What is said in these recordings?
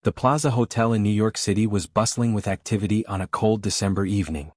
The Plaza Hotel in New York City was bustling with activity on a cold December evening.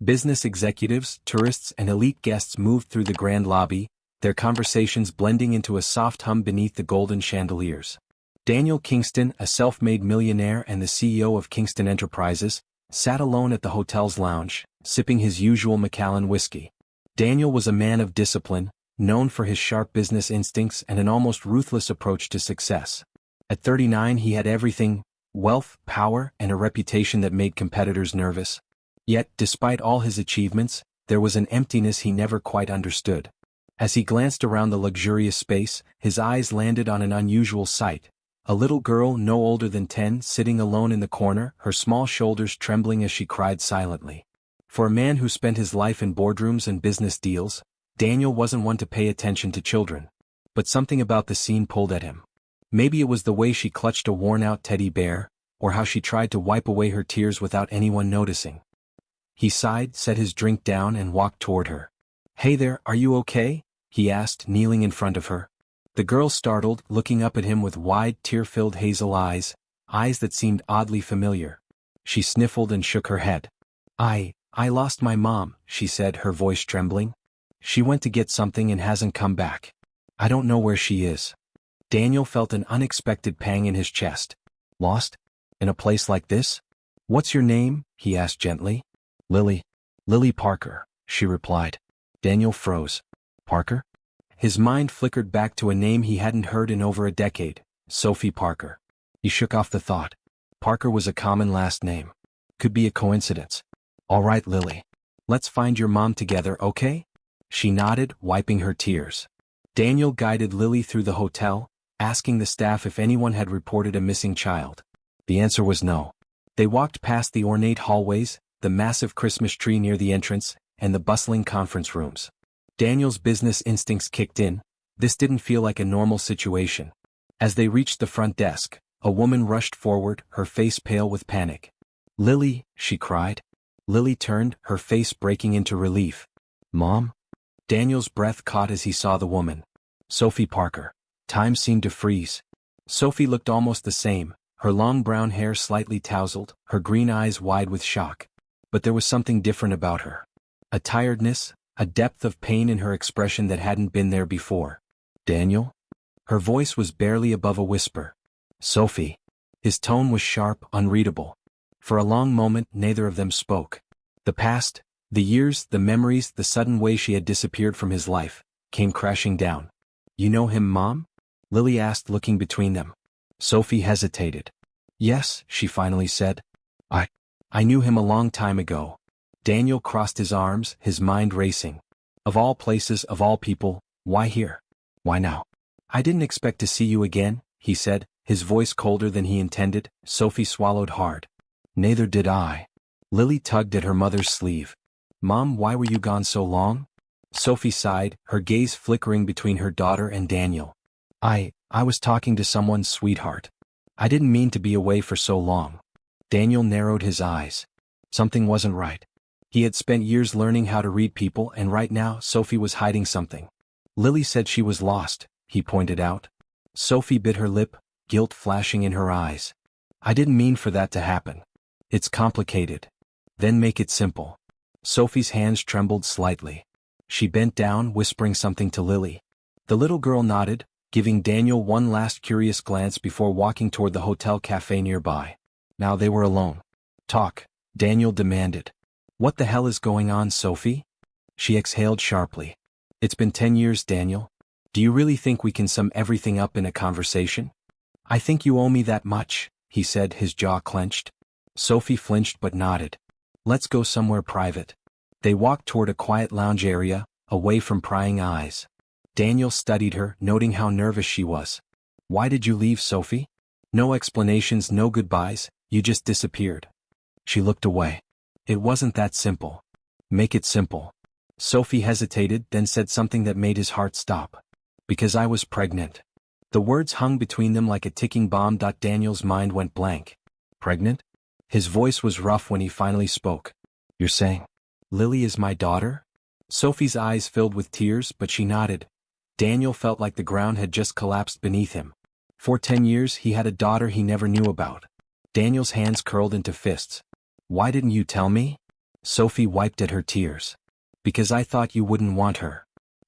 Business executives, tourists, and elite guests moved through the grand lobby, their conversations blending into a soft hum beneath the golden chandeliers. Daniel Kingston, a self-made millionaire and the CEO of Kingston Enterprises, sat alone at the hotel's lounge, sipping his usual Macallan whiskey. Daniel was a man of discipline, known for his sharp business instincts and an almost ruthless approach to success. At 39 he had everything: wealth, power, and a reputation that made competitors nervous. Yet, despite all his achievements, there was an emptiness he never quite understood. As he glanced around the luxurious space, his eyes landed on an unusual sight. A little girl no older than 10 sitting alone in the corner, her small shoulders trembling as she cried silently. For a man who spent his life in boardrooms and business deals, Daniel wasn't one to pay attention to children. But something about the scene pulled at him. Maybe it was the way she clutched a worn-out teddy bear, or how she tried to wipe away her tears without anyone noticing. He sighed, set his drink down and walked toward her. "Hey there, are you okay?" he asked, kneeling in front of her. The girl startled, looking up at him with wide, tear-filled hazel eyes that seemed oddly familiar. She sniffled and shook her head. I lost my mom," she said, her voice trembling. "She went to get something and hasn't come back. I don't know where she is." Daniel felt an unexpected pang in his chest. "Lost? In a place like this? What's your name?" he asked gently. "Lily. Lily Parker," she replied. Daniel froze. "Parker?" His mind flickered back to a name he hadn't heard in over a decade: Sophie Parker. He shook off the thought. Parker was a common last name. Could be a coincidence. "All right, Lily. Let's find your mom together, okay?" She nodded, wiping her tears. Daniel guided Lily through the hotel, asking the staff if anyone had reported a missing child. The answer was no. They walked past the ornate hallways, the massive Christmas tree near the entrance, and the bustling conference rooms. Daniel's business instincts kicked in. This didn't feel like a normal situation. As they reached the front desk, a woman rushed forward, her face pale with panic. "Lily," she cried. Lily turned, her face breaking into relief. "Mom?" Daniel's breath caught as he saw the woman. Sophie Parker. Time seemed to freeze. Sophie looked almost the same, her long brown hair slightly tousled, her green eyes wide with shock. But there was something different about her. A tiredness, a depth of pain in her expression that hadn't been there before. "Daniel?" Her voice was barely above a whisper. "Sophie." His tone was sharp, unreadable. For a long moment neither of them spoke. The past, the years, the memories, the sudden way she had disappeared from his life, came crashing down. "You know him, Mom?" Lily asked, looking between them. Sophie hesitated. "Yes," she finally said. I knew him a long time ago." Daniel crossed his arms, his mind racing. Of all places, of all people, why here? Why now? "I didn't expect to see you again," he said, his voice colder than he intended. Sophie swallowed hard. "Neither did I." Lily tugged at her mother's sleeve. "Mom, why were you gone so long?" Sophie sighed, her gaze flickering between her daughter and Daniel. I was talking to someone, sweetheart. I didn't mean to be away for so long." Daniel narrowed his eyes. Something wasn't right. He had spent years learning how to read people, and right now Sophie was hiding something. "Lily said she was lost," he pointed out. Sophie bit her lip, guilt flashing in her eyes. "I didn't mean for that to happen. It's complicated." "Then make it simple." Sophie's hands trembled slightly. She bent down, whispering something to Lily. The little girl nodded, giving Daniel one last curious glance before walking toward the hotel cafe nearby. Now they were alone. "Talk," Daniel demanded. "What the hell is going on, Sophie?" She exhaled sharply. "It's been 10 years, Daniel. Do you really think we can sum everything up in a conversation?" "I think you owe me that much," he said, his jaw clenched. Sophie flinched but nodded. "Let's go somewhere private." They walked toward a quiet lounge area, away from prying eyes. Daniel studied her, noting how nervous she was. "Why did you leave, Sophie?" "No explanations, no goodbyes, you just disappeared." She looked away. "It wasn't that simple." "Make it simple." Sophie hesitated, then said something that made his heart stop. "Because I was pregnant." The words hung between them like a ticking bomb. Daniel's mind went blank. "Pregnant?" His voice was rough when he finally spoke. "You're saying Lily is my daughter?" Sophie's eyes filled with tears, but she nodded. Daniel felt like the ground had just collapsed beneath him. For 10 years he had a daughter he never knew about. Daniel's hands curled into fists. Why didn't you tell me? Sophie wiped at her tears. Because I thought you wouldn't want her.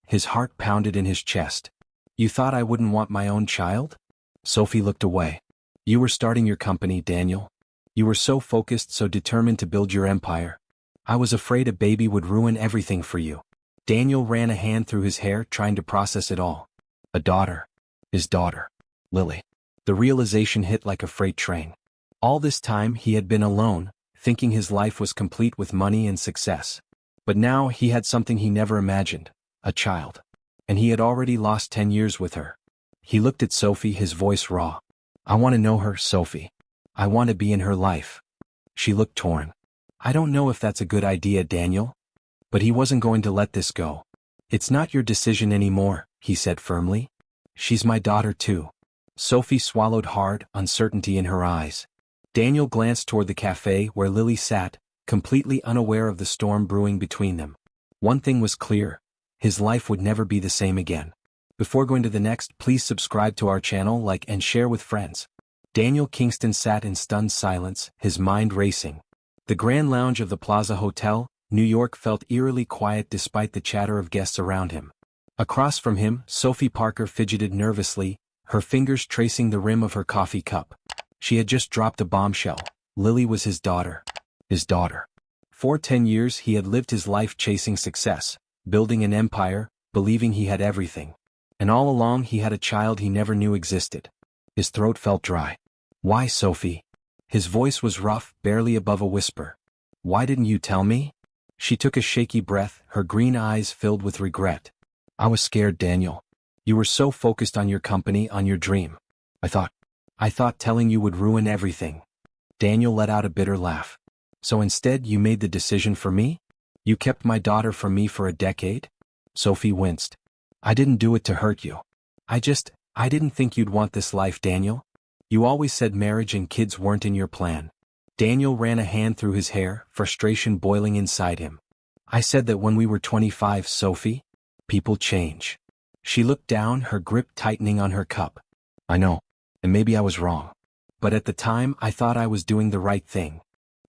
His heart pounded in his chest. You thought I wouldn't want my own child? Sophie looked away. You were starting your company, Daniel. You were so focused, so determined to build your empire. I was afraid a baby would ruin everything for you. Daniel ran a hand through his hair, trying to process it all. A daughter. His daughter. Lily. The realization hit like a freight train. All this time he had been alone, thinking his life was complete with money and success. But now he had something he never imagined, a child. And he had already lost 10 years with her. He looked at Sophie, his voice raw. I want to know her, Sophie. I want to be in her life. She looked torn. I don't know if that's a good idea, Daniel. But he wasn't going to let this go. It's not your decision anymore, he said firmly. She's my daughter too. Sophie swallowed hard, uncertainty in her eyes. Daniel glanced toward the cafe where Lily sat, completely unaware of the storm brewing between them. One thing was clear. His life would never be the same again. Before going to the next, please subscribe to our channel, like and share with friends. Daniel Kingston sat in stunned silence, his mind racing. The Grand Lounge of the Plaza Hotel, New York felt eerily quiet despite the chatter of guests around him. Across from him, Sophie Parker fidgeted nervously, her fingers tracing the rim of her coffee cup. She had just dropped a bombshell. Lily was his daughter. His daughter. For 10 years he had lived his life chasing success, building an empire, believing he had everything. And all along he had a child he never knew existed. His throat felt dry. Why, Sophie? His voice was rough, barely above a whisper. Why didn't you tell me? She took a shaky breath, her green eyes filled with regret. I was scared, Daniel. You were so focused on your company, on your dream. I thought telling you would ruin everything. Daniel let out a bitter laugh. So instead you made the decision for me? You kept my daughter from me for a decade? Sophie winced. I didn't do it to hurt you. I didn't think you'd want this life, Daniel. You always said marriage and kids weren't in your plan. Daniel ran a hand through his hair, frustration boiling inside him. I said that when we were 25, Sophie. People change. She looked down, her grip tightening on her cup. I know. And maybe I was wrong. But at the time I thought I was doing the right thing.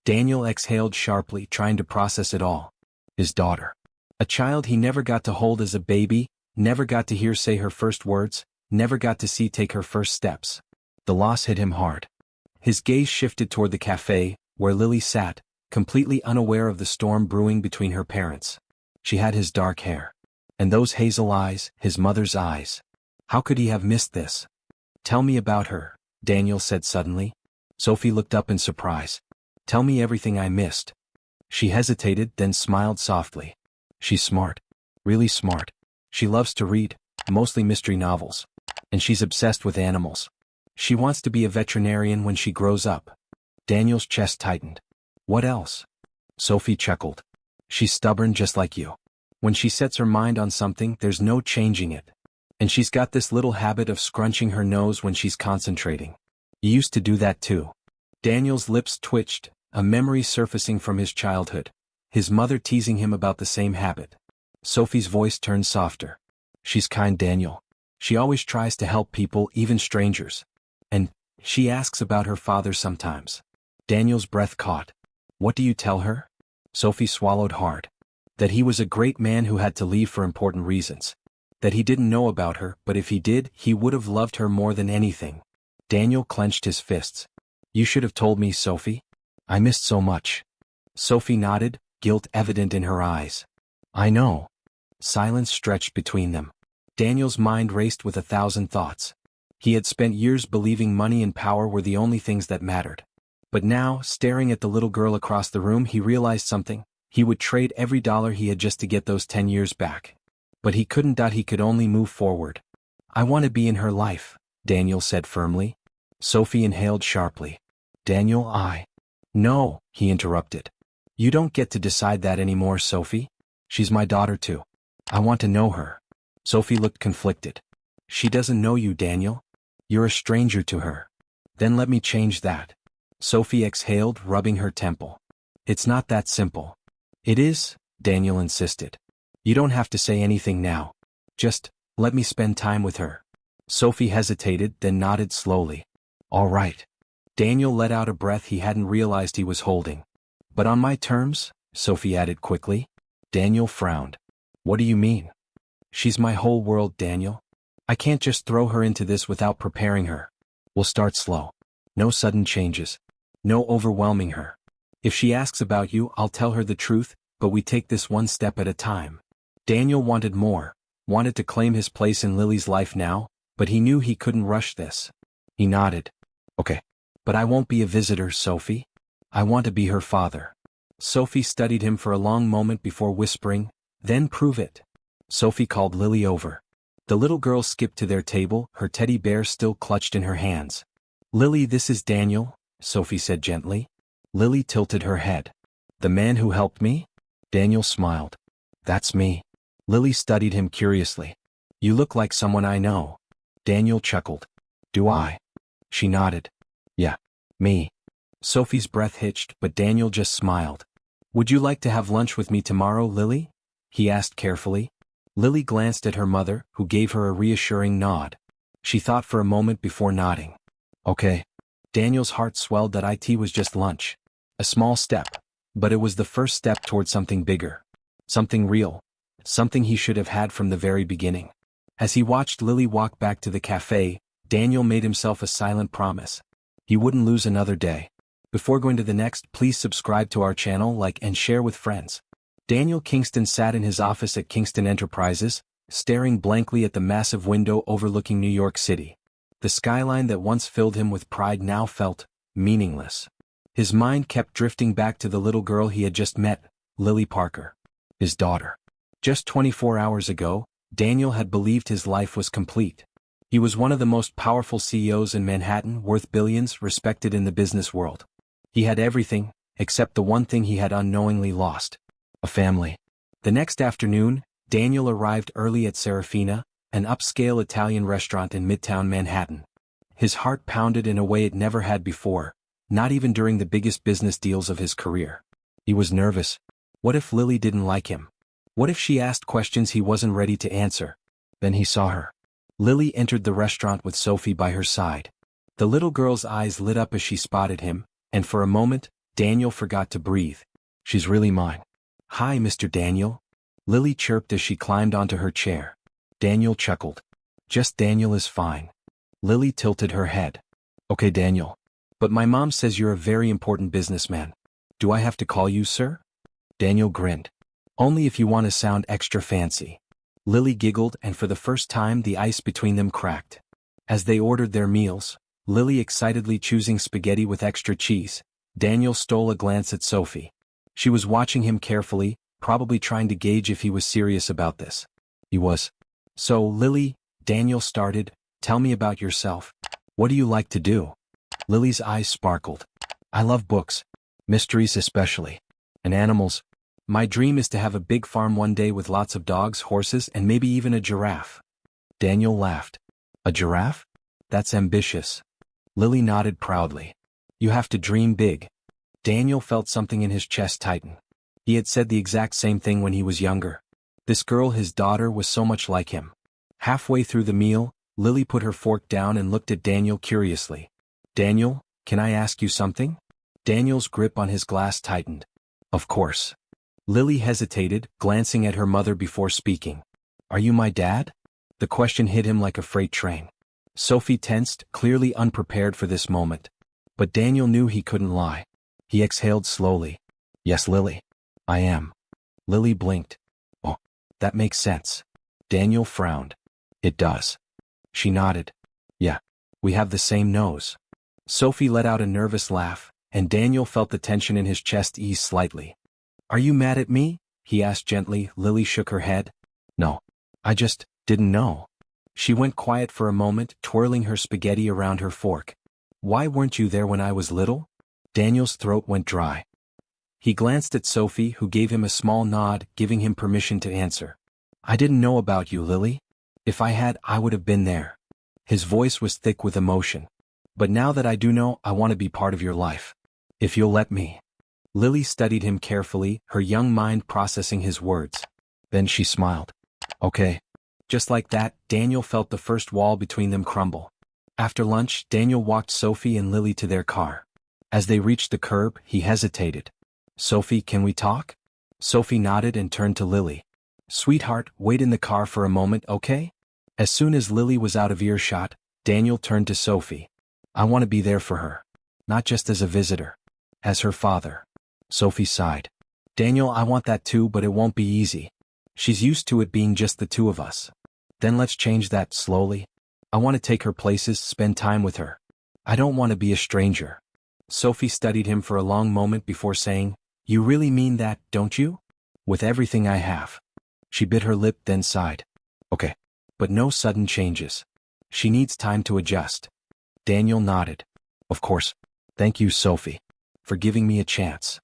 Daniel exhaled sharply, trying to process it all. His daughter. A child he never got to hold as a baby, never got to hear say her first words, never got to see take her first steps. The loss hit him hard. His gaze shifted toward the cafe, where Lily sat, completely unaware of the storm brewing between her parents. She had his dark hair. And those hazel eyes, his mother's eyes. How could he have missed this? Tell me about her, Daniel said suddenly. Sophie looked up in surprise. Tell me everything I missed. She hesitated, then smiled softly. She's smart. Really smart. She loves to read, mostly mystery novels. And she's obsessed with animals. She wants to be a veterinarian when she grows up. Daniel's chest tightened. What else? Sophie chuckled. She's stubborn just like you. When she sets her mind on something, there's no changing it. And she's got this little habit of scrunching her nose when she's concentrating. You used to do that too. Daniel's lips twitched, a memory surfacing from his childhood. His mother teasing him about the same habit. Sophie's voice turned softer. She's kind, Daniel. She always tries to help people, even strangers. And she asks about her father sometimes. Daniel's breath caught. What do you tell her? Sophie swallowed hard. That he was a great man who had to leave for important reasons. That he didn't know about her, but if he did, he would have loved her more than anything. Daniel clenched his fists. You should have told me, Sophie. I missed so much. Sophie nodded, guilt evident in her eyes. I know. Silence stretched between them. Daniel's mind raced with 1,000 thoughts. He had spent years believing money and power were the only things that mattered. But now, staring at the little girl across the room, he realized something. He would trade every dollar he had just to get those 10 years back. But he couldn't. He could only move forward. I want to be in her life, Daniel said firmly. Sophie inhaled sharply. Daniel, No, he interrupted. You don't get to decide that anymore, Sophie. She's my daughter too. I want to know her. Sophie looked conflicted. She doesn't know you, Daniel. You're a stranger to her. Then let me change that. Sophie exhaled, rubbing her temple. It's not that simple. It is, Daniel insisted. You don't have to say anything now. Just, let me spend time with her. Sophie hesitated, then nodded slowly. All right. Daniel let out a breath he hadn't realized he was holding. But on my terms, Sophie added quickly. Daniel frowned. What do you mean? She's my whole world, Daniel. I can't just throw her into this without preparing her. We'll start slow. No sudden changes. No overwhelming her. If she asks about you, I'll tell her the truth, but we take this one step at a time. Daniel wanted more, wanted to claim his place in Lily's life now, but he knew he couldn't rush this. He nodded. Okay. But I won't be a visitor, Sophie. I want to be her father. Sophie studied him for a long moment before whispering, then prove it. Sophie called Lily over. The little girl skipped to their table, her teddy bear still clutched in her hands. Lily, this is Daniel, Sophie said gently. Lily tilted her head. The man who helped me? Daniel smiled. That's me. Lily studied him curiously. You look like someone I know. Daniel chuckled. Do I? She nodded. Yeah, me. Sophie's breath hitched, but Daniel just smiled. Would you like to have lunch with me tomorrow, Lily? He asked carefully. Lily glanced at her mother, who gave her a reassuring nod. She thought for a moment before nodding. Okay. Daniel's heart swelled that it was just lunch. A small step. But it was the first step toward something bigger. Something real. Something he should have had from the very beginning. As he watched Lily walk back to the cafe, Daniel made himself a silent promise. He wouldn't lose another day. Before going to the next, please subscribe to our channel, like and share with friends. Daniel Kingston sat in his office at Kingston Enterprises, staring blankly at the massive window overlooking New York City. The skyline that once filled him with pride now felt meaningless. His mind kept drifting back to the little girl he had just met, Lily Parker. His daughter. Just 24 hours ago, Daniel had believed his life was complete. He was one of the most powerful CEOs in Manhattan, worth billions, respected in the business world. He had everything, except the one thing he had unknowingly lost. A family. The next afternoon, Daniel arrived early at Serafina, an upscale Italian restaurant in Midtown Manhattan. His heart pounded in a way it never had before, not even during the biggest business deals of his career. He was nervous. What if Lily didn't like him? What if she asked questions he wasn't ready to answer? Then he saw her. Lily entered the restaurant with Sophie by her side. The little girl's eyes lit up as she spotted him, and for a moment, Daniel forgot to breathe. She's really mine. Hi, Mr. Daniel. Lily chirped as she climbed onto her chair. Daniel chuckled. Just Daniel is fine. Lily tilted her head. Okay, Daniel. But my mom says you're a very important businessman. Do I have to call you sir? Daniel grinned. Only if you want to sound extra fancy. Lily giggled, and for the first time the ice between them cracked. As they ordered their meals, Lily excitedly choosing spaghetti with extra cheese, Daniel stole a glance at Sophie. She was watching him carefully, probably trying to gauge if he was serious about this. He was. So, Lily, Daniel started, tell me about yourself. What do you like to do? Lily's eyes sparkled. I love books. Mysteries especially. And animals. My dream is to have a big farm one day with lots of dogs, horses, and maybe even a giraffe. Daniel laughed. A giraffe? That's ambitious. Lily nodded proudly. You have to dream big. Daniel felt something in his chest tighten. He had said the exact same thing when he was younger. This girl, his daughter, was so much like him. Halfway through the meal, Lily put her fork down and looked at Daniel curiously. Daniel, can I ask you something? Daniel's grip on his glass tightened. Of course. Lily hesitated, glancing at her mother before speaking. Are you my dad? The question hit him like a freight train. Sophie tensed, clearly unprepared for this moment. But Daniel knew he couldn't lie. He exhaled slowly. Yes, Lily. I am. Lily blinked. Oh, that makes sense. Daniel frowned. It does. She nodded. Yeah, we have the same nose. Sophie let out a nervous laugh, and Daniel felt the tension in his chest ease slightly. Are you mad at me? He asked gently. Lily shook her head. No. I just didn't know. She went quiet for a moment, twirling her spaghetti around her fork. Why weren't you there when I was little? Daniel's throat went dry. He glanced at Sophie, who gave him a small nod, giving him permission to answer. I didn't know about you, Lily. If I had, I would have been there. His voice was thick with emotion. But now that I do know, I want to be part of your life. If you'll let me. Lily studied him carefully, her young mind processing his words. Then she smiled. Okay. Just like that, Daniel felt the first wall between them crumble. After lunch, Daniel walked Sophie and Lily to their car. As they reached the curb, he hesitated. "Sophie, can we talk?" Sophie nodded and turned to Lily. "Sweetheart, wait in the car for a moment, okay?" As soon as Lily was out of earshot, Daniel turned to Sophie. "I want to be there for her. Not just as a visitor. As her father." Sophie sighed. "Daniel, I want that too, but it won't be easy. She's used to it being just the two of us." "Then let's change that slowly. I want to take her places, spend time with her. I don't want to be a stranger." Sophie studied him for a long moment before saying, "You really mean that, don't you?" "With everything I have." She bit her lip then sighed. "Okay. But no sudden changes. She needs time to adjust." Daniel nodded. "Of course. Thank you, Sophie, for giving me a chance."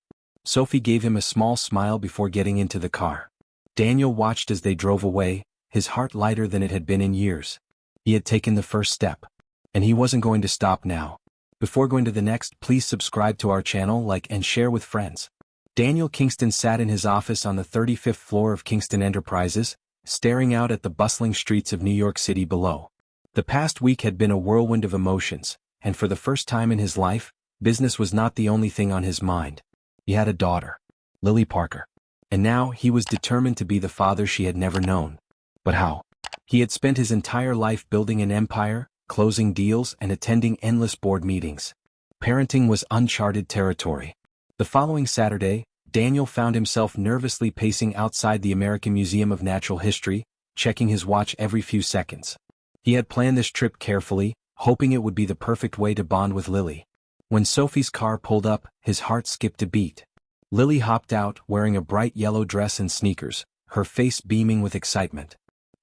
Sophie gave him a small smile before getting into the car. Daniel watched as they drove away, his heart lighter than it had been in years. He had taken the first step. And he wasn't going to stop now. Before going to the next, please subscribe to our channel, like and share with friends. Daniel Kingston sat in his office on the 35th floor of Kingston Enterprises, staring out at the bustling streets of New York City below. The past week had been a whirlwind of emotions, and for the first time in his life, business was not the only thing on his mind. He had a daughter, Lily Parker. And now he was determined to be the father she had never known. But how? He had spent his entire life building an empire, closing deals and attending endless board meetings. Parenting was uncharted territory. The following Saturday, Daniel found himself nervously pacing outside the American Museum of Natural History, checking his watch every few seconds. He had planned this trip carefully, hoping it would be the perfect way to bond with Lily. When Sophie's car pulled up, his heart skipped a beat. Lily hopped out, wearing a bright yellow dress and sneakers, her face beaming with excitement.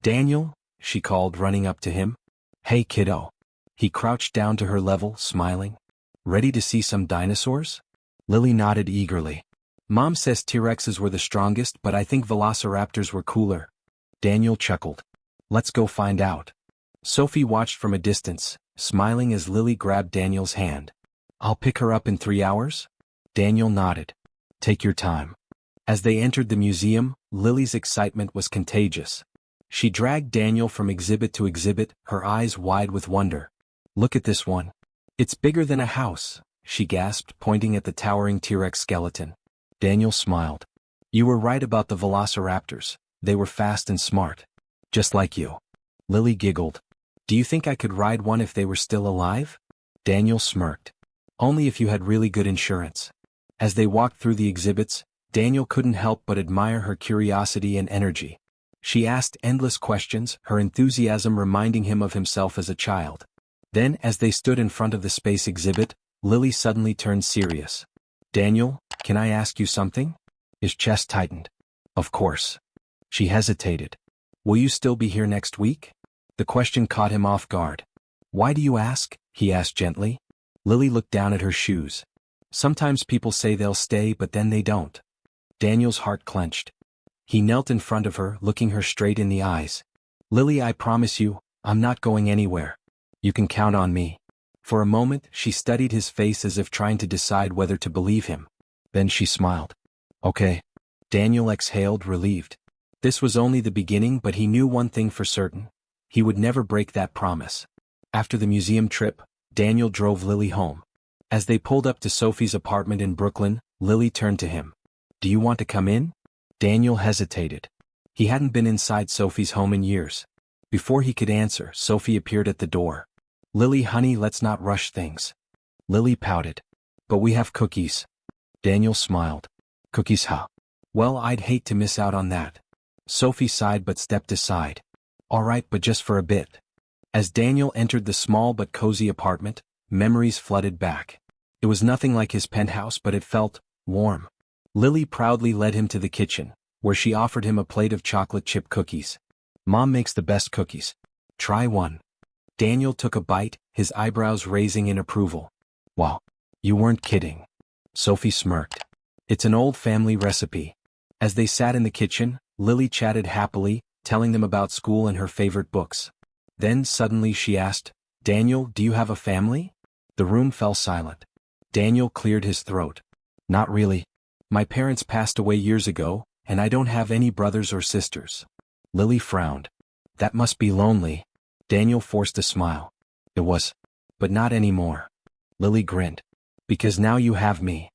"Daniel," she called, running up to him. "Hey, kiddo." He crouched down to her level, smiling. "Ready to see some dinosaurs?" Lily nodded eagerly. "Mom says T-Rexes were the strongest, but I think velociraptors were cooler." Daniel chuckled. "Let's go find out." Sophie watched from a distance, smiling as Lily grabbed Daniel's hand. "I'll pick her up in 3 hours?" Daniel nodded. "Take your time." As they entered the museum, Lily's excitement was contagious. She dragged Daniel from exhibit to exhibit, her eyes wide with wonder. "Look at this one. It's bigger than a house," she gasped, pointing at the towering T-Rex skeleton. Daniel smiled. "You were right about the velociraptors. They were fast and smart. Just like you." Lily giggled. "Do you think I could ride one if they were still alive?" Daniel smirked. "Only if you had really good insurance." As they walked through the exhibits, Daniel couldn't help but admire her curiosity and energy. She asked endless questions, her enthusiasm reminding him of himself as a child. Then, as they stood in front of the space exhibit, Lily suddenly turned serious. "Daniel, can I ask you something?" His chest tightened. "Of course." She hesitated. "Will you still be here next week?" The question caught him off guard. "Why do you ask?" he asked gently. Lily looked down at her shoes. "Sometimes people say they'll stay, but then they don't." Daniel's heart clenched. He knelt in front of her, looking her straight in the eyes. "Lily, I promise you, I'm not going anywhere. You can count on me." For a moment, she studied his face as if trying to decide whether to believe him. Then she smiled. "Okay." Daniel exhaled, relieved. This was only the beginning, but he knew one thing for certain. He would never break that promise. After the museum trip, Daniel drove Lily home. As they pulled up to Sophie's apartment in Brooklyn, Lily turned to him. "Do you want to come in?" Daniel hesitated. He hadn't been inside Sophie's home in years. Before he could answer, Sophie appeared at the door. "Lily, honey, let's not rush things." Lily pouted. "But we have cookies." Daniel smiled. "Cookies, huh? Well, I'd hate to miss out on that." Sophie sighed but stepped aside. "All right, but just for a bit." As Daniel entered the small but cozy apartment, memories flooded back. It was nothing like his penthouse, but it felt warm. Lily proudly led him to the kitchen, where she offered him a plate of chocolate chip cookies. "Mom makes the best cookies. Try one." Daniel took a bite, his eyebrows raising in approval. "Wow, you weren't kidding." Sophie smirked. "It's an old family recipe." As they sat in the kitchen, Lily chatted happily, telling them about school and her favorite books. Then suddenly she asked, "Daniel, do you have a family?" The room fell silent. Daniel cleared his throat. "Not really. My parents passed away years ago, and I don't have any brothers or sisters." Lily frowned. "That must be lonely." Daniel forced a smile. "It was. But not anymore. Lily grinned. Because now you have me.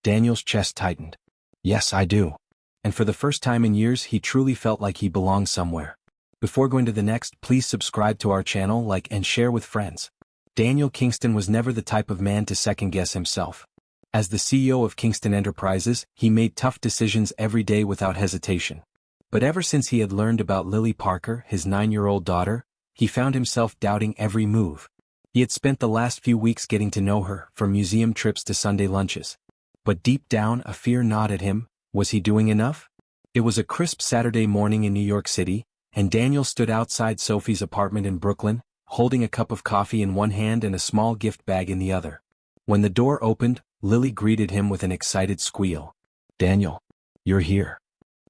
Daniel's chest tightened. Yes, I do. And for the first time in years he truly felt like he belonged somewhere. Before going to the next, please subscribe to our channel, like and share with friends. Daniel Kingston was never the type of man to second-guess himself. As the CEO of Kingston Enterprises, he made tough decisions every day without hesitation. But ever since he had learned about Lily Parker, his 9-year-old daughter, he found himself doubting every move. He had spent the last few weeks getting to know her, from museum trips to Sunday lunches. But deep down, a fear gnawed at him. Was he doing enough? It was a crisp Saturday morning in New York City, and Daniel stood outside Sophie's apartment in Brooklyn, holding a cup of coffee in one hand and a small gift bag in the other. When the door opened, Lily greeted him with an excited squeal. Daniel, you're here.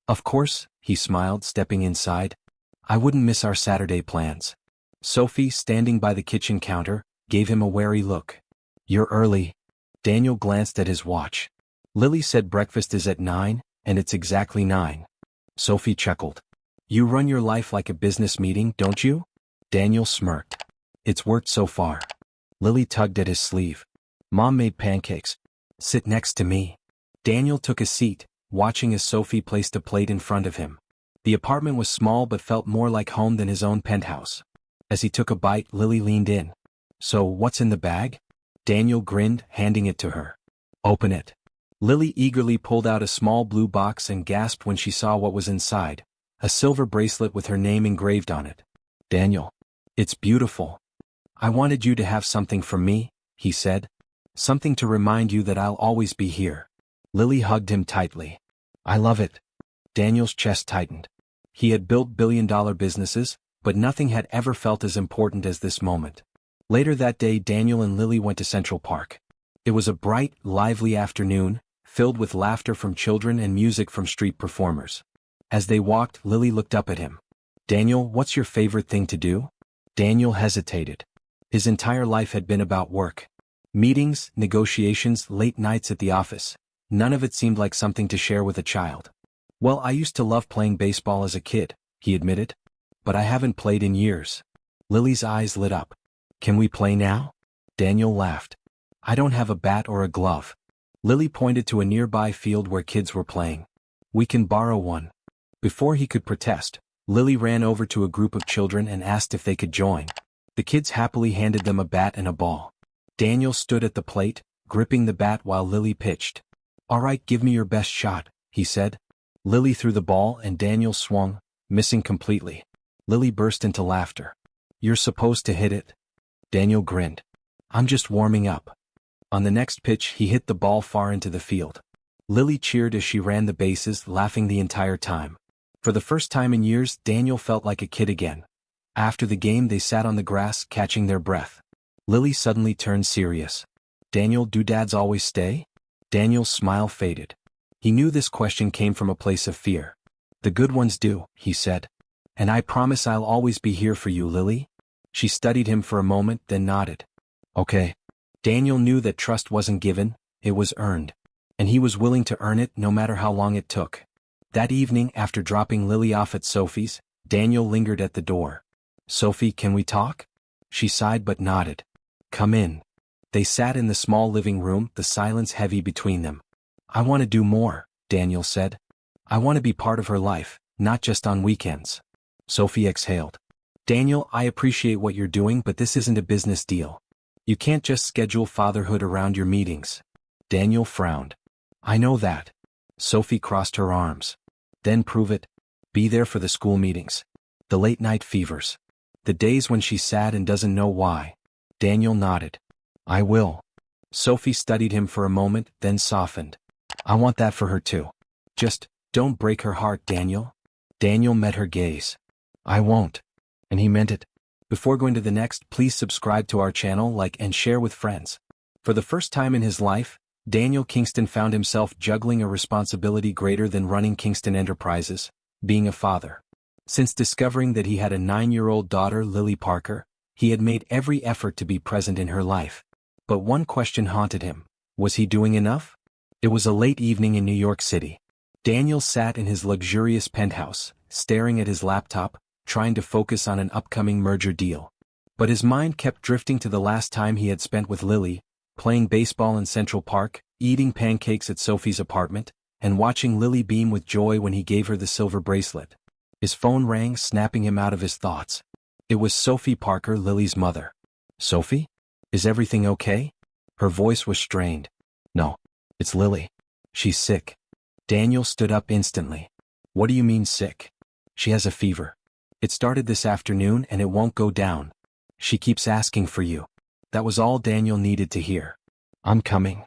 Of course, he smiled, stepping inside. I wouldn't miss our Saturday plans. Sophie, standing by the kitchen counter, gave him a wary look. You're early. Daniel glanced at his watch. Lily said breakfast is at 9, and it's exactly 9. Sophie chuckled. You run your life like a business meeting, don't you? Daniel smirked. It's worked so far. Lily tugged at his sleeve. Mom made pancakes. Sit next to me. Daniel took a seat, watching as Sophie placed a plate in front of him. The apartment was small but felt more like home than his own penthouse. As he took a bite, Lily leaned in. So, what's in the bag? Daniel grinned, handing it to her. Open it. Lily eagerly pulled out a small blue box and gasped when she saw what was inside. A silver bracelet with her name engraved on it. Daniel. It's beautiful. I wanted you to have something from me, he said. Something to remind you that I'll always be here. Lily hugged him tightly. I love it. Daniel's chest tightened. He had built billion-dollar businesses, but nothing had ever felt as important as this moment. Later that day, Daniel and Lily went to Central Park. It was a bright, lively afternoon, filled with laughter from children and music from street performers. As they walked, Lily looked up at him. Daniel, what's your favorite thing to do? Daniel hesitated. His entire life had been about work. Meetings, negotiations, late nights at the office. None of it seemed like something to share with a child. Well, I used to love playing baseball as a kid, he admitted. But I haven't played in years. Lily's eyes lit up. Can we play now? Daniel laughed. I don't have a bat or a glove. Lily pointed to a nearby field where kids were playing. We can borrow one. Before he could protest, Lily ran over to a group of children and asked if they could join. The kids happily handed them a bat and a ball. Daniel stood at the plate, gripping the bat while Lily pitched. All right, give me your best shot, he said. Lily threw the ball and Daniel swung, missing completely. Lily burst into laughter. You're supposed to hit it. Daniel grinned. I'm just warming up. On the next pitch, he hit the ball far into the field. Lily cheered as she ran the bases, laughing the entire time. For the first time in years, Daniel felt like a kid again. After the game, they sat on the grass, catching their breath. Lily suddenly turned serious. Daniel, do dads always stay? Daniel's smile faded. He knew this question came from a place of fear. The good ones do, he said. And I promise I'll always be here for you, Lily. She studied him for a moment, then nodded. Okay. Daniel knew that trust wasn't given, it was earned. And he was willing to earn it no matter how long it took. That evening, after dropping Lily off at Sophie's, Daniel lingered at the door. Sophie, can we talk? She sighed but nodded. Come in. They sat in the small living room, the silence heavy between them. I want to do more, Daniel said. I want to be part of her life, not just on weekends. Sophie exhaled. Daniel, I appreciate what you're doing, but this isn't a business deal. You can't just schedule fatherhood around your meetings. Daniel frowned. I know that. Sophie crossed her arms. Then prove it. Be there for the school meetings. The late night fevers. The days when she's sad and doesn't know why. Daniel nodded. I will. Sophie studied him for a moment, then softened. I want that for her too. Just, don't break her heart, Daniel. Daniel met her gaze. I won't. And he meant it. Before going to the next, please subscribe to our channel, like and share with friends. For the first time in his life, Daniel Kingston found himself juggling a responsibility greater than running Kingston Enterprises, being a father. Since discovering that he had a 9-year-old daughter, Lily Parker, he had made every effort to be present in her life. But one question haunted him. Was he doing enough? It was a late evening in New York City. Daniel sat in his luxurious penthouse, staring at his laptop, trying to focus on an upcoming merger deal. But his mind kept drifting to the last time he had spent with Lily, playing baseball in Central Park, eating pancakes at Sophie's apartment, and watching Lily beam with joy when he gave her the silver bracelet. His phone rang, snapping him out of his thoughts. It was Sophie Parker, Lily's mother. "Sophie? Is everything okay?" Her voice was strained. "No. It's Lily. She's sick." Daniel stood up instantly. "What do you mean sick?" "She has a fever. It started this afternoon and it won't go down. She keeps asking for you." That was all Daniel needed to hear. "I'm coming."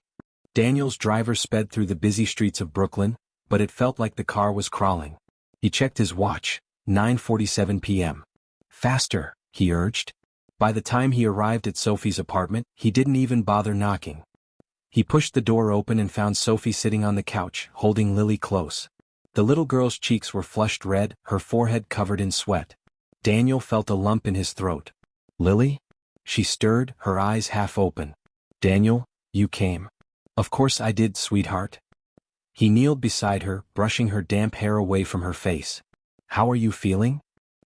Daniel's driver sped through the busy streets of Brooklyn, but it felt like the car was crawling. He checked his watch, 9:47 p.m. "Faster," he urged. By the time he arrived at Sophie's apartment, he didn't even bother knocking. He pushed the door open and found Sophie sitting on the couch, holding Lily close. The little girl's cheeks were flushed red, her forehead covered in sweat. Daniel felt a lump in his throat. "Lily?" She stirred, her eyes half open. "Daniel, you came." "Of course I did, sweetheart." He kneeled beside her, brushing her damp hair away from her face. "How are you feeling?"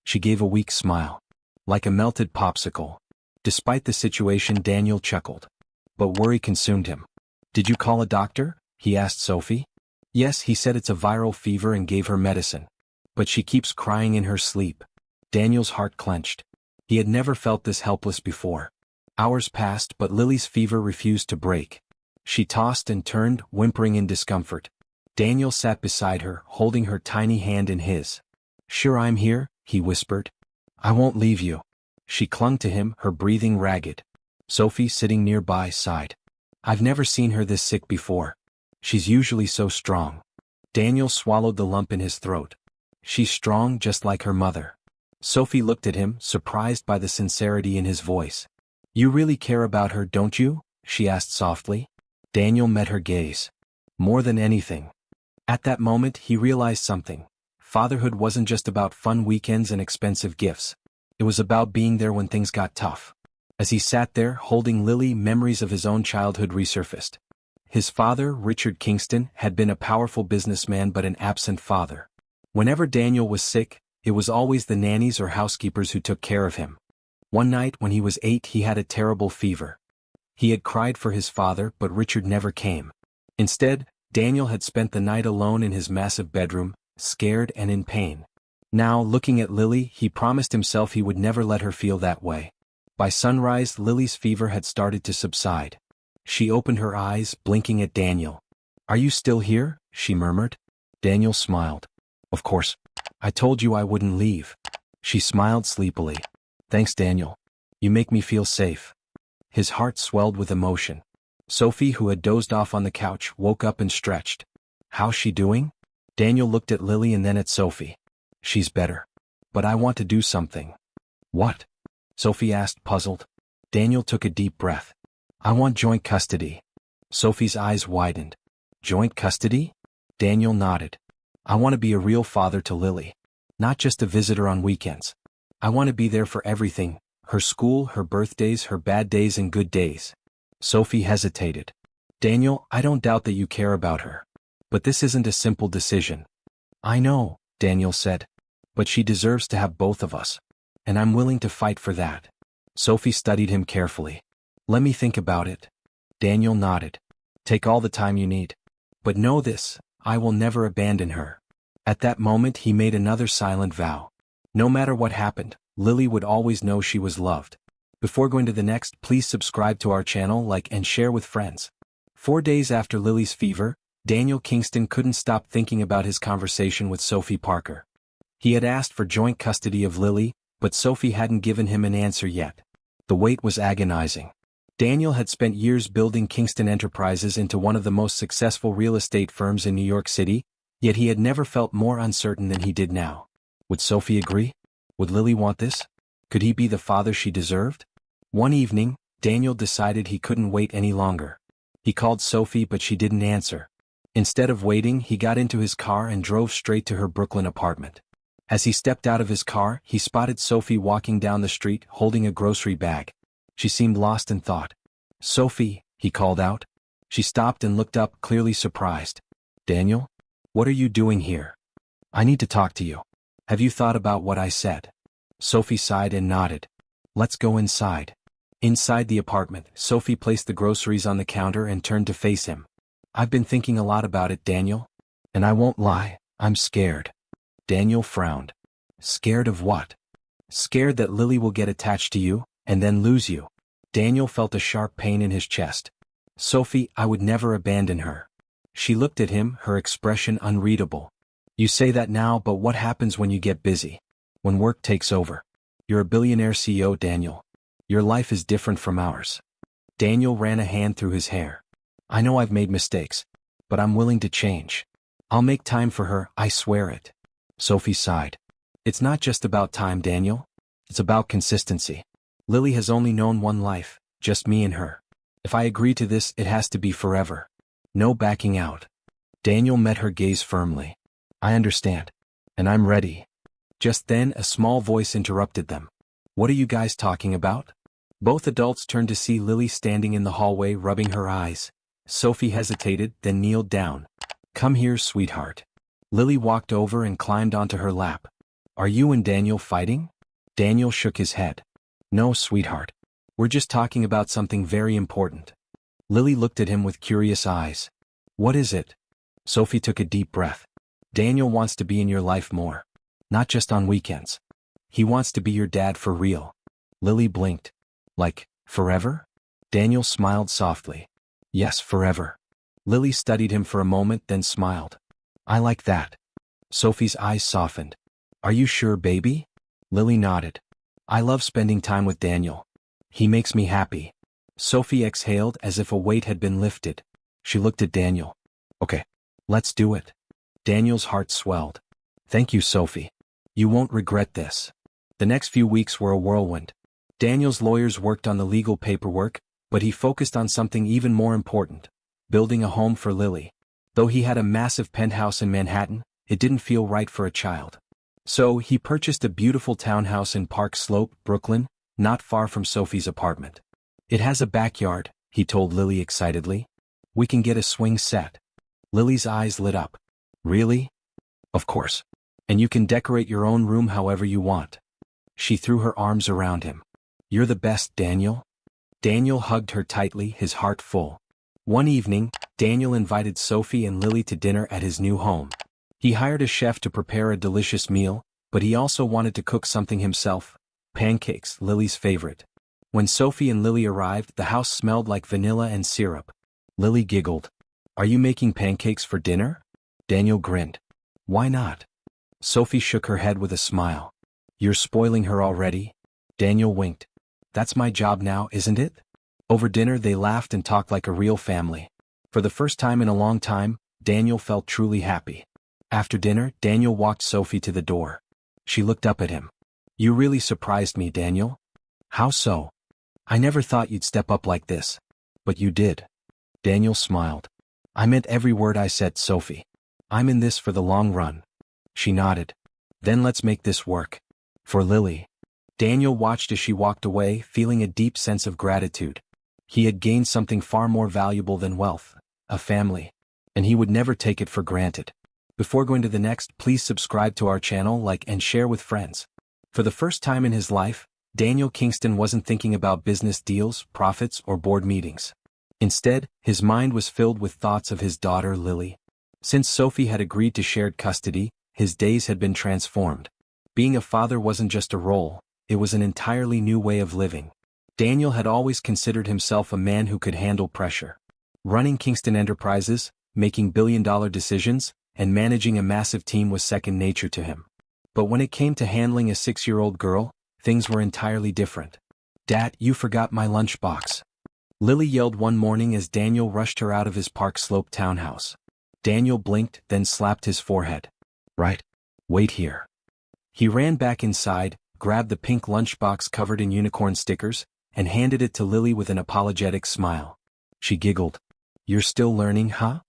She gave a weak smile. "Like a melted popsicle." Despite the situation, Daniel chuckled. But worry consumed him. "Did you call a doctor?" he asked Sophie. "Yes, he said it's a viral fever and gave her medicine. But she keeps crying in her sleep." Daniel's heart clenched. He had never felt this helpless before. Hours passed, but Lily's fever refused to break. She tossed and turned, whimpering in discomfort. Daniel sat beside her, holding her tiny hand in his. "Sure I'm here," he whispered. "I won't leave you." She clung to him, her breathing ragged. Sophie, sitting nearby, sighed. "I've never seen her this sick before. She's usually so strong." Daniel swallowed the lump in his throat. "She's strong just like her mother." Sophie looked at him, surprised by the sincerity in his voice. "You really care about her, don't you?" she asked softly. Daniel met her gaze. "More than anything." At that moment he realized something. Fatherhood wasn't just about fun weekends and expensive gifts. It was about being there when things got tough. As he sat there, holding Lily, memories of his own childhood resurfaced. His father, Richard Kingston, had been a powerful businessman but an absent father. Whenever Daniel was sick, it was always the nannies or housekeepers who took care of him. One night when he was 8, he had a terrible fever. He had cried for his father, but Richard never came. Instead, Daniel had spent the night alone in his massive bedroom, scared and in pain. Now, looking at Lily, he promised himself he would never let her feel that way. By sunrise, Lily's fever had started to subside. She opened her eyes, blinking at Daniel. "Are you still here?" she murmured. Daniel smiled. "Of course. I told you I wouldn't leave." She smiled sleepily. "Thanks, Daniel. You make me feel safe." His heart swelled with emotion. Sophie, who had dozed off on the couch, woke up and stretched. "How's she doing?" Daniel looked at Lily and then at Sophie. "She's better. But I want to do something." "What?" Sophie asked, puzzled. Daniel took a deep breath. "I want joint custody." Sophie's eyes widened. "Joint custody?" Daniel nodded. "I want to be a real father to Lily. Not just a visitor on weekends. I want to be there for everything, her school, her birthdays, her bad days and good days." Sophie hesitated. "Daniel, I don't doubt that you care about her. But this isn't a simple decision." "I know," Daniel said. "But she deserves to have both of us. And I'm willing to fight for that." Sophie studied him carefully. "Let me think about it." Daniel nodded. "Take all the time you need. But know this, I will never abandon her." At that moment he made another silent vow. No matter what happened, Lily would always know she was loved. Before going to the next, please subscribe to our channel, like and share with friends. 4 days after Lily's fever, Daniel Kingston couldn't stop thinking about his conversation with Sophie Parker. He had asked for joint custody of Lily, but Sophie hadn't given him an answer yet. The wait was agonizing. Daniel had spent years building Kingston Enterprises into one of the most successful real estate firms in New York City, yet he had never felt more uncertain than he did now. Would Sophie agree? Would Lily want this? Could he be the father she deserved? One evening, Daniel decided he couldn't wait any longer. He called Sophie, but she didn't answer. Instead of waiting, he got into his car and drove straight to her Brooklyn apartment. As he stepped out of his car, he spotted Sophie walking down the street, holding a grocery bag. She seemed lost in thought. "Sophie," he called out. She stopped and looked up, clearly surprised. "Daniel? What are you doing here?" "I need to talk to you. Have you thought about what I said?" Sophie sighed and nodded. Let's go inside. Inside the apartment, Sophie placed the groceries on the counter and turned to face him. I've been thinking a lot about it, Daniel. And I won't lie, I'm scared. Daniel frowned. Scared of what? Scared that Lily will get attached to you, and then lose you. Daniel felt a sharp pain in his chest. Sophie, I would never abandon her. She looked at him, her expression unreadable. You say that now, but what happens when you get busy? When work takes over? You're a billionaire CEO, Daniel. Your life is different from ours. Daniel ran a hand through his hair. I know I've made mistakes, but I'm willing to change. I'll make time for her, I swear it. Sophie sighed. It's not just about time, Daniel. It's about consistency. Lily has only known one life, just me and her. If I agree to this, it has to be forever. No backing out. Daniel met her gaze firmly. I understand. And I'm ready. Just then, a small voice interrupted them. What are you guys talking about? Both adults turned to see Lily standing in the hallway, rubbing her eyes. Sophie hesitated, then kneeled down. Come here, sweetheart. Lily walked over and climbed onto her lap. Are you and Daniel fighting? Daniel shook his head. No, sweetheart. We're just talking about something very important. Lily looked at him with curious eyes. What is it? Sophie took a deep breath. Daniel wants to be in your life more. Not just on weekends. He wants to be your dad for real. Lily blinked. Like, forever? Daniel smiled softly. Yes, forever. Lily studied him for a moment, then smiled. I like that. Sophie's eyes softened. Are you sure, baby? Lily nodded. I love spending time with Daniel. He makes me happy. Sophie exhaled as if a weight had been lifted. She looked at Daniel. Okay, let's do it. Daniel's heart swelled. Thank you, Sophie. You won't regret this. The next few weeks were a whirlwind. Daniel's lawyers worked on the legal paperwork, but he focused on something even more important, building a home for Lily. Though he had a massive penthouse in Manhattan, it didn't feel right for a child. So he purchased a beautiful townhouse in Park Slope, Brooklyn, not far from Sophie's apartment. It has a backyard, he told Lily excitedly. We can get a swing set. Lily's eyes lit up. Really? Of course. And you can decorate your own room however you want. She threw her arms around him. You're the best, Daniel. Daniel hugged her tightly, his heart full. One evening, Daniel invited Sophie and Lily to dinner at his new home. He hired a chef to prepare a delicious meal, but he also wanted to cook something himself. Pancakes, Lily's favorite. When Sophie and Lily arrived, the house smelled like vanilla and syrup. Lily giggled. Are you making pancakes for dinner? Daniel grinned. Why not? Sophie shook her head with a smile. You're spoiling her already? Daniel winked. That's my job now, isn't it? Over dinner they laughed and talked like a real family. For the first time in a long time, Daniel felt truly happy. After dinner, Daniel walked Sophie to the door. She looked up at him. You really surprised me, Daniel. How so? I never thought you'd step up like this. But you did. Daniel smiled. I meant every word I said, Sophie. I'm in this for the long run. She nodded. Then let's make this work. For Lily. Daniel watched as she walked away, feeling a deep sense of gratitude. He had gained something far more valuable than wealth, a family. And he would never take it for granted. Before going to the next, please subscribe to our channel, like and share with friends. For the first time in his life, Daniel Kingston wasn't thinking about business deals, profits, or board meetings. Instead, his mind was filled with thoughts of his daughter Lily. Since Sophie had agreed to shared custody, his days had been transformed. Being a father wasn't just a role, it was an entirely new way of living. Daniel had always considered himself a man who could handle pressure. Running Kingston Enterprises, making billion-dollar decisions, and managing a massive team was second nature to him. But when it came to handling a 6-year-old girl, things were entirely different. Dad, you forgot my lunchbox. Lily yelled one morning as Daniel rushed her out of his Park Slope townhouse. Daniel blinked, then slapped his forehead. Right. Wait here. He ran back inside, grabbed the pink lunchbox covered in unicorn stickers, and handed it to Lily with an apologetic smile. She giggled. You're still learning, huh?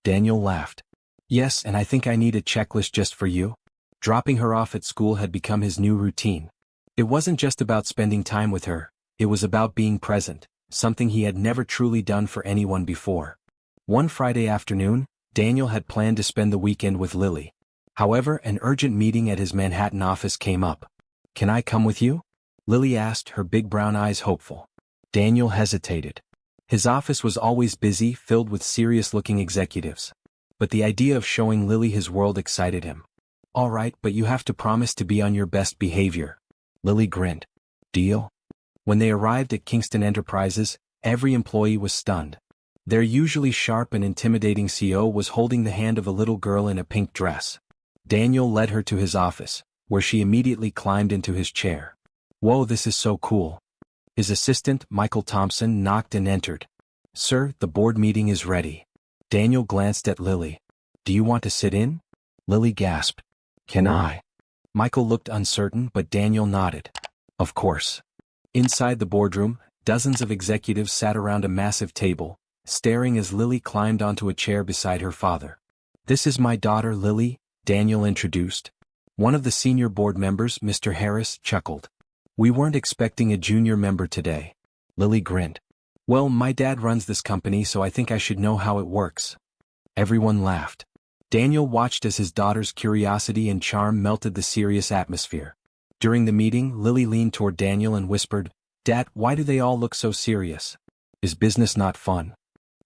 Daniel laughed. Yes, and I think I need a checklist just for you. Dropping her off at school had become his new routine. It wasn't just about spending time with her, it was about being present, something he had never truly done for anyone before. One Friday afternoon, Daniel had planned to spend the weekend with Lily. However, an urgent meeting at his Manhattan office came up. Can I come with you? Lily asked, her big brown eyes hopeful. Daniel hesitated. His office was always busy, filled with serious-looking executives. But the idea of showing Lily his world excited him. All right, but you have to promise to be on your best behavior. Lily grinned. Deal? When they arrived at Kingston Enterprises, every employee was stunned. Their usually sharp and intimidating CEO was holding the hand of a little girl in a pink dress. Daniel led her to his office, where she immediately climbed into his chair. Whoa, this is so cool. His assistant, Michael Thompson, knocked and entered. Sir, the board meeting is ready. Daniel glanced at Lily. Do you want to sit in? Lily gasped. Can I? Michael looked uncertain, but Daniel nodded. Of course. Inside the boardroom, dozens of executives sat around a massive table, staring as Lily climbed onto a chair beside her father. This is my daughter Lily, Daniel introduced. One of the senior board members, Mr. Harris, chuckled. We weren't expecting a junior member today. Lily grinned. Well, my dad runs this company, so I think I should know how it works. Everyone laughed. Daniel watched as his daughter's curiosity and charm melted the serious atmosphere. During the meeting, Lily leaned toward Daniel and whispered, Dad, why do they all look so serious? Is business not fun?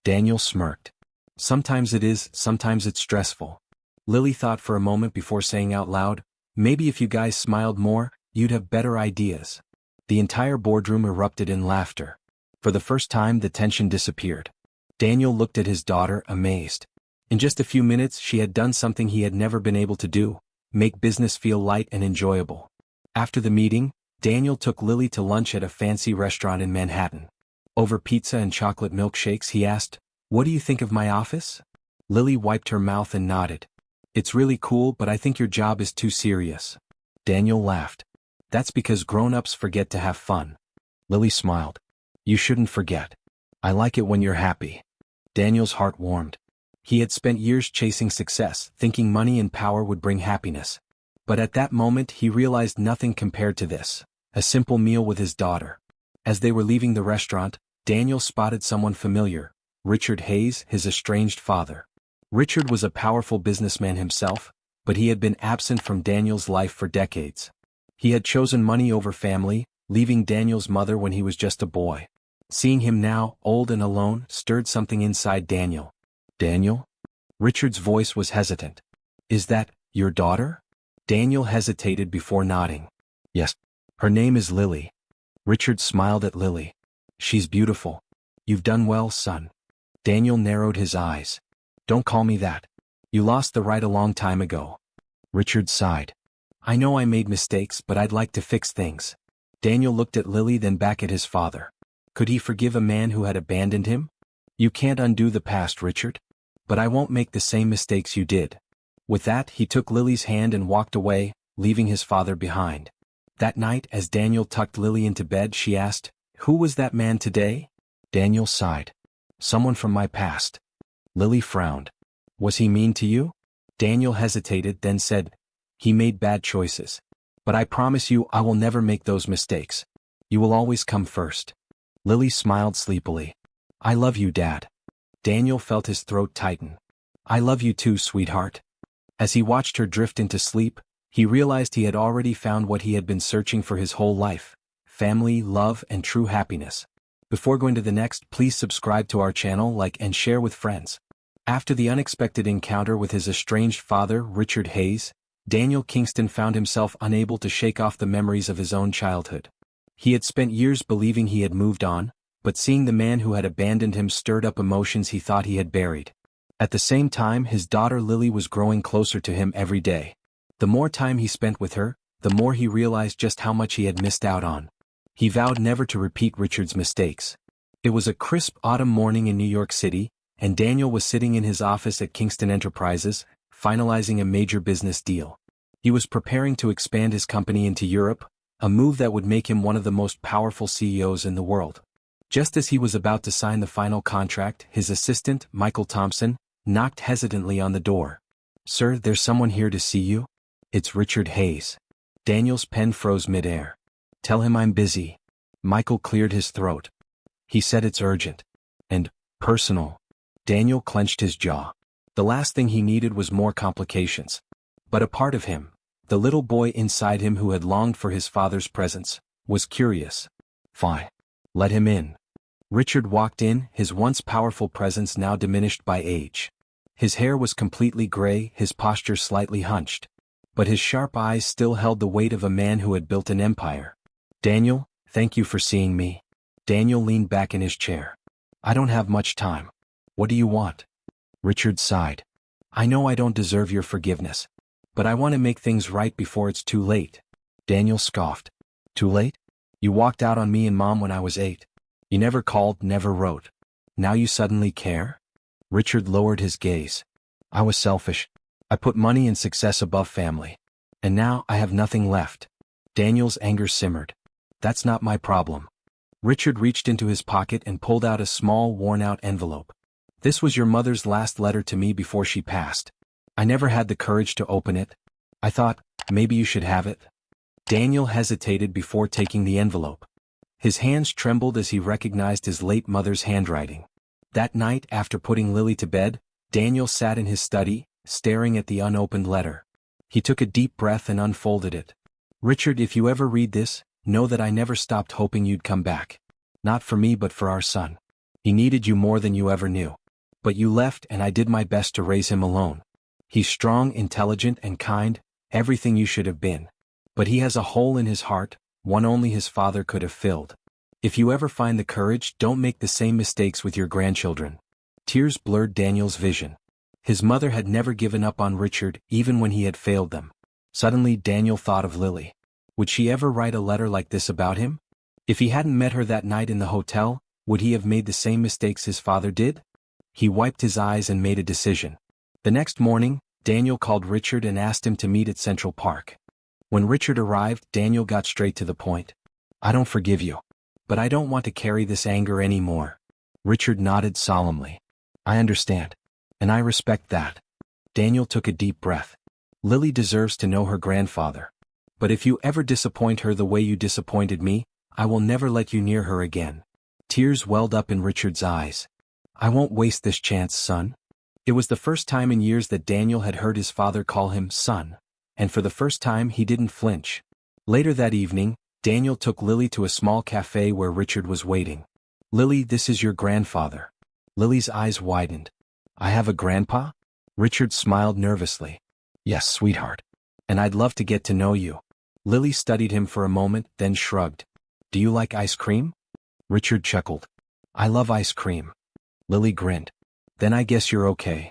Daniel smirked. Sometimes it is, sometimes it's stressful. Lily thought for a moment before saying out loud, maybe if you guys smiled more, you'd have better ideas. The entire boardroom erupted in laughter. For the first time, the tension disappeared. Daniel looked at his daughter, amazed. In just a few minutes, she had done something he had never been able to do, make business feel light and enjoyable. After the meeting, Daniel took Lily to lunch at a fancy restaurant in Manhattan. Over pizza and chocolate milkshakes, he asked, What do you think of my office? Lily wiped her mouth and nodded. It's really cool, but I think your job is too serious. Daniel laughed. That's because grown-ups forget to have fun. Lily smiled. You shouldn't forget. I like it when you're happy. Daniel's heart warmed. He had spent years chasing success, thinking money and power would bring happiness. But at that moment he realized nothing compared to this, a simple meal with his daughter. As they were leaving the restaurant, Daniel spotted someone familiar, Richard Hayes, his estranged father. Richard was a powerful businessman himself, but he had been absent from Daniel's life for decades. He had chosen money over family, leaving Daniel's mother when he was just a boy. Seeing him now, old and alone, stirred something inside Daniel. Daniel? Richard's voice was hesitant. Is that your daughter? Daniel hesitated before nodding. Yes. Her name is Lily. Richard smiled at Lily. She's beautiful. You've done well, son. Daniel narrowed his eyes. Don't call me that. You lost the right a long time ago. Richard sighed. I know I made mistakes, but I'd like to fix things. Daniel looked at Lily, then back at his father. Could he forgive a man who had abandoned him? You can't undo the past, Richard. But I won't make the same mistakes you did. With that, he took Lily's hand and walked away, leaving his father behind. That night, as Daniel tucked Lily into bed, she asked, Who was that man today? Daniel sighed. Someone from my past. Lily frowned. Was he mean to you? Daniel hesitated, then said, He made bad choices. But I promise you I will never make those mistakes. You will always come first. Lily smiled sleepily. I love you, Dad. Daniel felt his throat tighten. I love you too, sweetheart. As he watched her drift into sleep, he realized he had already found what he had been searching for his whole life: family, love, and true happiness. Before going to the next, please subscribe to our channel, like and share with friends. After the unexpected encounter with his estranged father, Richard Hayes, Daniel Kingston found himself unable to shake off the memories of his own childhood. He had spent years believing he had moved on, but seeing the man who had abandoned him stirred up emotions he thought he had buried. At the same time, his daughter Lily was growing closer to him every day. The more time he spent with her, the more he realized just how much he had missed out on. He vowed never to repeat Richard's mistakes. It was a crisp autumn morning in New York City, and Daniel was sitting in his office at Kingston Enterprises, finalizing a major business deal. He was preparing to expand his company into Europe, a move that would make him one of the most powerful CEOs in the world. Just as he was about to sign the final contract, his assistant, Michael Thompson, knocked hesitantly on the door. Sir, there's someone here to see you. It's Richard Hayes. Daniel's pen froze midair. Tell him I'm busy. Michael cleared his throat. He said it's urgent. And personal. Daniel clenched his jaw. The last thing he needed was more complications. But a part of him, the little boy inside him who had longed for his father's presence, Was curious. Fine. Let him in. Richard walked in, his once powerful presence now diminished by age. His hair was completely gray, his posture slightly hunched. But his sharp eyes still held the weight of a man who had built an empire. Daniel, thank you for seeing me. Daniel leaned back in his chair. I don't have much time. What do you want? Richard sighed. I know I don't deserve your forgiveness. But I want to make things right before it's too late. Daniel scoffed. Too late? You walked out on me and Mom when I was 8. You never called, never wrote. Now you suddenly care? Richard lowered his gaze. I was selfish. I put money and success above family. And now I have nothing left. Daniel's anger simmered. That's not my problem. Richard reached into his pocket and pulled out a small, worn-out envelope. This was your mother's last letter to me before she passed. I never had the courage to open it. I thought, maybe you should have it. Daniel hesitated before taking the envelope. His hands trembled as he recognized his late mother's handwriting. That night, after putting Lily to bed, Daniel sat in his study, staring at the unopened letter. He took a deep breath and unfolded it. Richard, if you ever read this, know that I never stopped hoping you'd come back. Not for me but for our son. He needed you more than you ever knew. But you left and I did my best to raise him alone. He's strong, intelligent, and kind, everything you should have been. But he has a hole in his heart, one only his father could have filled. If you ever find the courage, don't make the same mistakes with your grandchildren. Tears blurred Daniel's vision. His mother had never given up on Richard, even when he had failed them. Suddenly Daniel thought of Lily. Would she ever write a letter like this about him? If he hadn't met her that night in the hotel, would he have made the same mistakes his father did? He wiped his eyes and made a decision. The next morning, Daniel called Richard and asked him to meet at Central Park. When Richard arrived, Daniel got straight to the point. I don't forgive you. But I don't want to carry this anger anymore. Richard nodded solemnly. I understand. And I respect that. Daniel took a deep breath. Lily deserves to know her grandfather. But if you ever disappoint her the way you disappointed me, I will never let you near her again. Tears welled up in Richard's eyes. I won't waste this chance, son. It was the first time in years that Daniel had heard his father call him son, and for the first time he didn't flinch. Later that evening, Daniel took Lily to a small cafe where Richard was waiting. Lily, this is your grandfather. Lily's eyes widened. I have a grandpa? Richard smiled nervously. Yes, sweetheart. And I'd love to get to know you. Lily studied him for a moment, then shrugged. Do you like ice cream? Richard chuckled. I love ice cream. Lily grinned. Then I guess you're okay.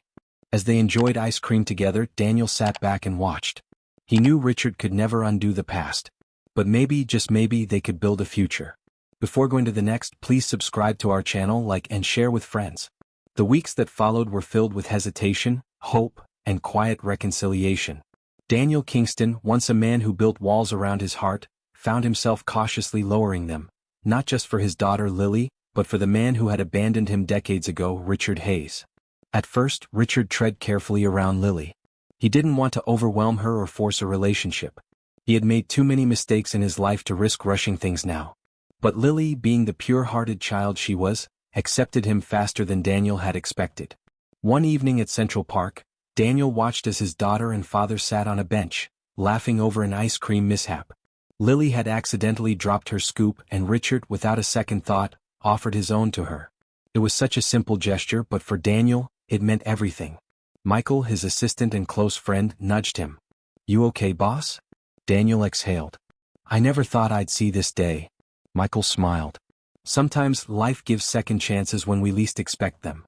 As they enjoyed ice cream together, Daniel sat back and watched. He knew Richard could never undo the past. But maybe, just maybe, they could build a future. Before going to the next, please subscribe to our channel, like and share with friends. The weeks that followed were filled with hesitation, hope, and quiet reconciliation. Daniel Kingston, once a man who built walls around his heart, found himself cautiously lowering them, not just for his daughter Lily, but for the man who had abandoned him decades ago, Richard Hayes. At first, Richard tread carefully around Lily. He didn't want to overwhelm her or force a relationship. He had made too many mistakes in his life to risk rushing things now. But Lily, being the pure-hearted child she was, accepted him faster than Daniel had expected. One evening at Central Park, Daniel watched as his daughter and father sat on a bench, laughing over an ice cream mishap. Lily had accidentally dropped her scoop and Richard, without a second thought, offered his own to her. It was such a simple gesture, but for Daniel, it meant everything. Michael, his assistant and close friend, nudged him. You okay, boss? Daniel exhaled. I never thought I'd see this day. Michael smiled. Sometimes life gives second chances when we least expect them.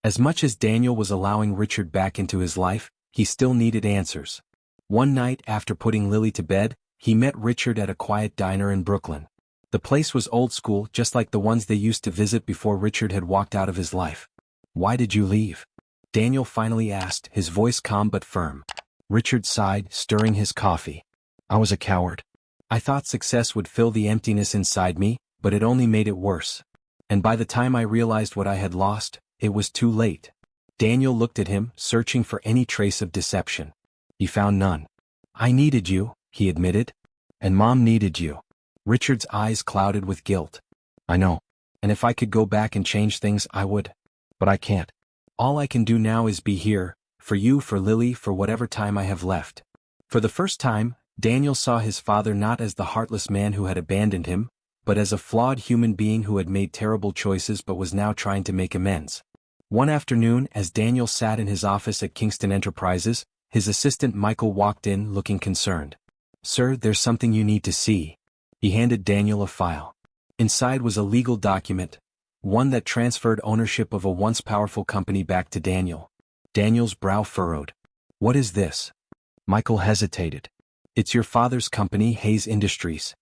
As much as Daniel was allowing Richard back into his life, he still needed answers. One night after putting Lily to bed, he met Richard at a quiet diner in Brooklyn. The place was old school, just like the ones they used to visit before Richard had walked out of his life. Why did you leave? Daniel finally asked, his voice calm but firm. Richard sighed, stirring his coffee. I was a coward. I thought success would fill the emptiness inside me, but it only made it worse. And by the time I realized what I had lost, it was too late. Daniel looked at him, searching for any trace of deception. He found none. I needed you, he admitted. And Mom needed you. Richard's eyes clouded with guilt. I know. And if I could go back and change things, I would. But I can't. All I can do now is be here, for you, for Lily, for whatever time I have left. For the first time, Daniel saw his father not as the heartless man who had abandoned him, but as a flawed human being who had made terrible choices but was now trying to make amends. One afternoon, as Daniel sat in his office at Kingston Enterprises, his assistant Michael walked in looking concerned. "Sir, there's something you need to see." He handed Daniel a file. Inside was a legal document, one that transferred ownership of a once powerful company back to Daniel. Daniel's brow furrowed. "What is this?" Michael hesitated. "It's your father's company, Hayes Industries.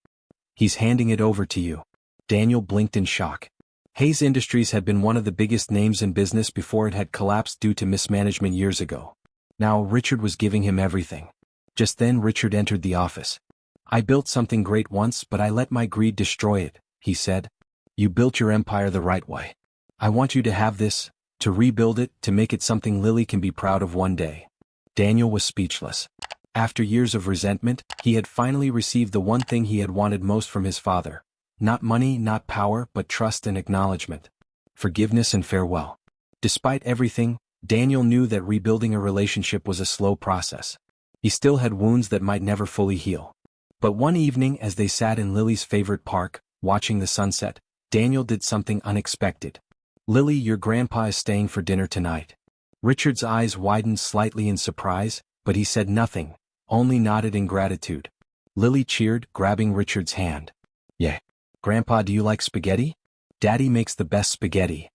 He's handing it over to you." Daniel blinked in shock. Hayes Industries had been one of the biggest names in business before it had collapsed due to mismanagement years ago. Now Richard was giving him everything. Just then Richard entered the office. "I built something great once, but I let my greed destroy it," he said. "You built your empire the right way. I want you to have this, to rebuild it, to make it something Lily can be proud of one day." Daniel was speechless. After years of resentment, he had finally received the one thing he had wanted most from his father. Not money, not power, but trust and acknowledgement. Forgiveness and farewell. Despite everything, Daniel knew that rebuilding a relationship was a slow process. He still had wounds that might never fully heal. But one evening as they sat in Lily's favorite park, watching the sunset, Daniel did something unexpected. "Lily, your grandpa is staying for dinner tonight." Richard's eyes widened slightly in surprise, but he said nothing, only nodded in gratitude. Lily cheered, grabbing Richard's hand. "Yeah. Grandpa, do you like spaghetti? Daddy makes the best spaghetti."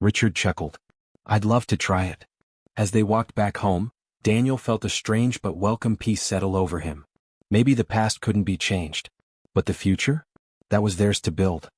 Richard chuckled. "I'd love to try it." As they walked back home, Daniel felt a strange but welcome peace settle over him. Maybe the past couldn't be changed. But the future? That was theirs to build.